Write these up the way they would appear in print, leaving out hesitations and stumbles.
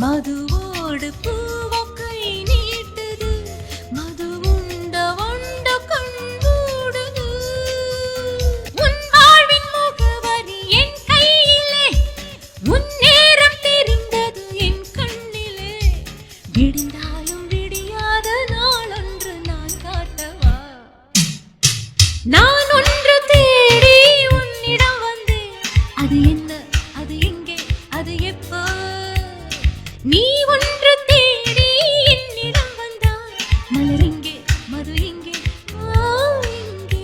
மதுவோடு பூவக்கை நீட்டுது மது உண்ட வண்ட கண்பூடுது உன் வாழ்வின் முகவரி என் கையிலே உன் நேரம் தெரிந்தது என் கண்ணிலே விடிந்தாலும் விடியாத நாளொன்று நான் காட்டவா நான் ஒன்று தேடி உன்னிடம் வந்தேன் அது என்ன அது எங்கே அது எப்போ நீ ஒன்று தேடி என்னிடம் வந்தாய் மலர் எங்கே மது எங்கே எங்கே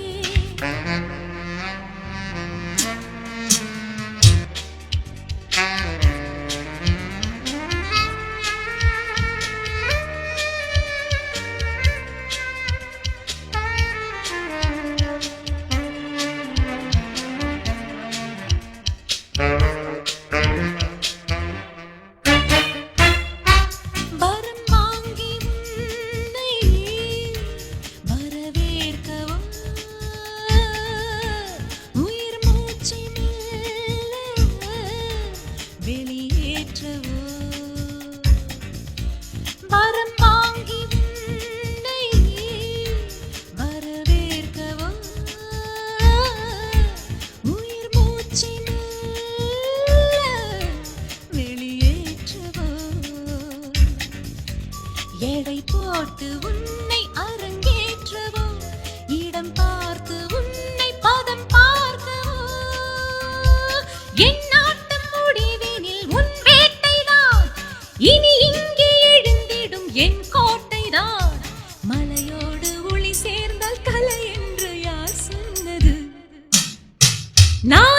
வரம் வாங்கி உன்னை வரவேற்கவும் உயிர் மூச்சை மெல்ல வெளியேற்றவோ வரம் வாங்கி உன்னை வரவேற்கவும் உயிர் மூச்சை மெல்ல வெளியேற்றவோ எடை போட்டு உன்னை அரங்கேற்றவோ இடம் பார்த்து உன்னை பதம் பார்க்கவோ என் நாட்டம் முடிவினில் உன் வேட்டைதான் இனி இங்கே எழுந்திடும் என் கோட்டைதான் மலையோடு ஒளி சேர்ந்தால் கலை என்று யார் சொன்னது நான்